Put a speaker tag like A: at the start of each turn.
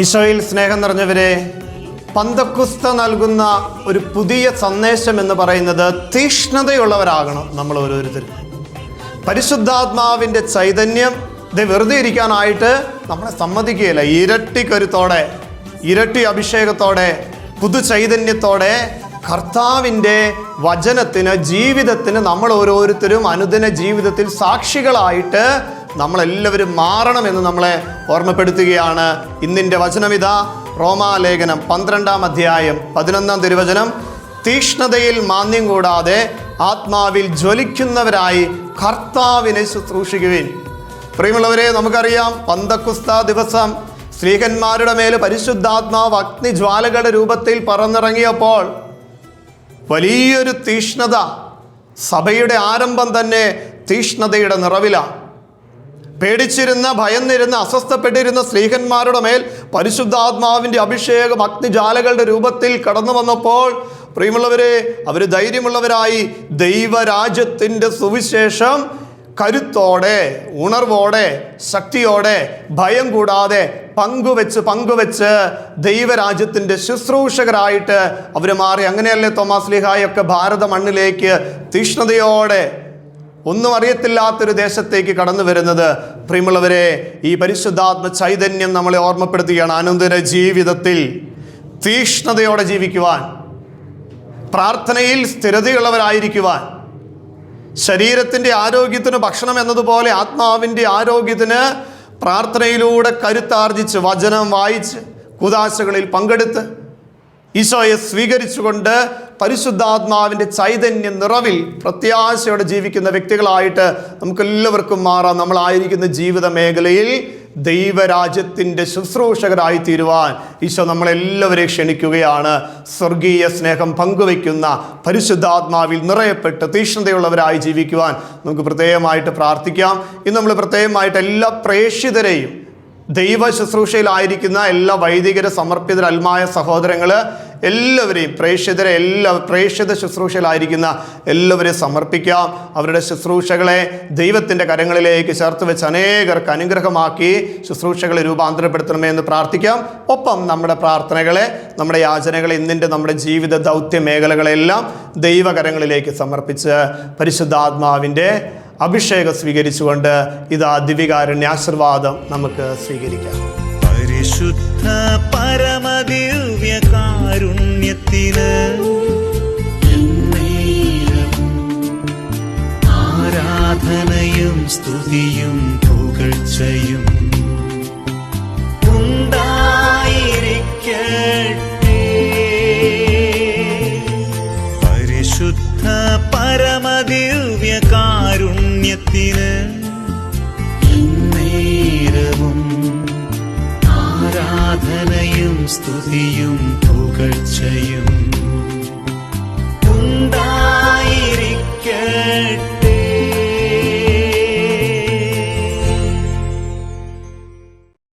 A: ഈശോയിൽ സ്നേഹം നിറഞ്ഞവരെ, പന്തക്കുസ്ത നൽകുന്ന ഒരു പുതിയ സന്ദേശം എന്ന് പറയുന്നത് തീക്ഷ്ണതയുള്ളവരാകണം നമ്മൾ ഓരോരുത്തരും. പരിശുദ്ധാത്മാവിൻ്റെ ചൈതന്യം വെറുതെ ഇരിക്കാനായിട്ട് നമ്മളെ സമ്മതിക്കുകയില്ല. ഇരട്ടി കരുത്തോടെ, ഇരട്ടി അഭിഷേകത്തോടെ, പുതു ചൈതന്യത്തോടെ കർത്താവിൻ്റെ വചനത്തിന്, ജീവിതത്തിന് നമ്മൾ ഓരോരുത്തരും അനുദിന ജീവിതത്തിൽ സാക്ഷികളായിട്ട് നമ്മളെല്ലാവരും മാറണമെന്ന് നമ്മളെ ഓർമ്മപ്പെടുത്തുകയാണ്. ഇന്നിൻ്റെ വചനമിതാ, റോമാലേഖനം 12-ാം അധ്യായം 11-ാം തിരുവചനം. തീക്ഷ്ണതയിൽ മാന്യം കൂടാതെ ആത്മാവിൽ ജ്വലിക്കുന്നവരായി കർത്താവിനെ ശുശ്രൂഷിക്കുവിൻ. പ്രിയമുള്ളവരെ, നമുക്കറിയാം, പന്തക്കുസ്ത ദിവസം സ്ത്രീഹന്മാരുടെ മേൽ പരിശുദ്ധാത്മാവ് അഗ്നിജ്വാലകളുടെ രൂപത്തിൽ പറന്നിറങ്ങിയപ്പോൾ വലിയൊരു തീക്ഷ്ണത, സഭയുടെ ആരംഭം തന്നെ തീക്ഷ്ണതയുടെ നിറവിലാണ്. പേടിച്ചിരുന്ന, ഭയന്നിരുന്ന, അസ്വസ്ഥപ്പെട്ടിരുന്ന സ്ത്രീഹന്മാരുടെ മേൽ പരിശുദ്ധാത്മാവിൻ്റെ അഭിഷേകം അഗ്നിജ്വാലകളുടെ രൂപത്തിൽ കടന്നു വന്നപ്പോൾ പ്രിയമുള്ളവരെ, അവർ ധൈര്യമുള്ളവരായി ദൈവരാജ്യത്തിൻ്റെ സുവിശേഷം കരുത്തോടെ, ഉണർവോടെ, ശക്തിയോടെ, ഭയം കൂടാതെ പങ്കുവെച്ച് ദൈവരാജ്യത്തിൻ്റെ ശുശ്രൂഷകരായിട്ട് അവർ മാറി. അങ്ങനെയല്ലേ തോമാസ് ലീഹായൊക്കെ ഭാരത മണ്ണിലേക്ക് തീക്ഷ്ണതയോടെ, ഒന്നും അറിയത്തില്ലാത്തൊരു ദേശത്തേക്ക് കടന്നു വരുന്നത്. പ്രിയമുള്ളവരെ, ഈ പരിശുദ്ധാത്മ ചൈതന്യം നമ്മളെ ഓർമ്മപ്പെടുത്തുകയാണ്. അനുദിന ജീവിതത്തിൽ തീക്ഷ്ണതയോടെ ജീവിക്കുവാൻ, പ്രാർത്ഥനയിൽ സ്ഥിരതയുള്ളവരായിരിക്കുവാൻ, ശരീരത്തിൻ്റെ ആരോഗ്യത്തിന് ഭക്ഷണം എന്നതുപോലെ ആത്മാവിൻ്റെ ആരോഗ്യത്തിന് പ്രാർത്ഥനയിലൂടെ കരുത്താർജിച്ച്, വചനം വായിച്ച്, കൂദാശകളിൽ പങ്കെടുത്ത്, ഈശോയെ സ്വീകരിച്ചുകൊണ്ട് പരിശുദ്ധാത്മാവിൻ്റെ ചൈതന്യ നിറവിൽ പ്രത്യാശയോടെ ജീവിക്കുന്ന വ്യക്തികളായിട്ട് നമുക്കെല്ലാവർക്കും മാറാം. നമ്മളായിരിക്കുന്ന ജീവിത മേഖലയിൽ ദൈവരാജ്യത്തിൻ്റെ ശുശ്രൂഷകരായി തീരുവാൻ ഈശോ നമ്മളെല്ലാവരെയും ക്ഷണിക്കുകയാണ്. സ്വർഗീയ സ്നേഹം പങ്കുവയ്ക്കുന്ന, പരിശുദ്ധാത്മാവിൽ നിറയപ്പെട്ട് തീക്ഷ്ണതയുള്ളവരായി ജീവിക്കുവാൻ നമുക്ക് പ്രത്യേകമായിട്ട് പ്രാർത്ഥിക്കാം. ഇന്ന് നമ്മൾ പ്രത്യേകമായിട്ട് എല്ലാ പ്രേക്ഷിതരെയും, ദൈവ ശുശ്രൂഷയിലായിരിക്കുന്ന എല്ലാ വൈദികരെ, സമർപ്പിതര അൽമായ സഹോദരങ്ങൾ എല്ലാവരെയും, പ്രേക്ഷിത ശുശ്രൂഷയിലായിരിക്കുന്ന എല്ലാവരെയും സമർപ്പിക്കാം. അവരുടെ ശുശ്രൂഷകളെ ദൈവത്തിൻ്റെ കരങ്ങളിലേക്ക് ചേർത്ത് വെച്ച് അനേകർക്ക് അനുഗ്രഹമാക്കി ശുശ്രൂഷകളെ രൂപാന്തരപ്പെടുത്തണമേ എന്ന് പ്രാർത്ഥിക്കാം. ഒപ്പം നമ്മുടെ പ്രാർത്ഥനകളെ, നമ്മുടെ യാചനകളെ, ഇന്നിൻ്റെ നമ്മുടെ ജീവിത ദൗത്യ മേഖലകളെല്ലാം ദൈവകരങ്ങളിലേക്ക് സമർപ്പിച്ച് പരിശുദ്ധാത്മാവിൻ്റെ അഭിഷേകം സ്വീകരിച്ചുകൊണ്ട് ഇതാ ദിവ്യകാരുണ്യാശീർവാദം നമുക്ക് സ്വീകരിക്കാം.
B: പരിശുദ്ധ പരമദിവ്യ കാരുണ്യത്തിന് ആരാധനയും സ്തുതിയും പുകഴ്ചയും ഉണ്ടായിരിക്കട്ടെ. പരിശുദ്ധ പരമദിവ്യ കാരുണ്യത്തിന് നേരവും ആരാധനയും സ്തുതിയും പുകഴ്ചയും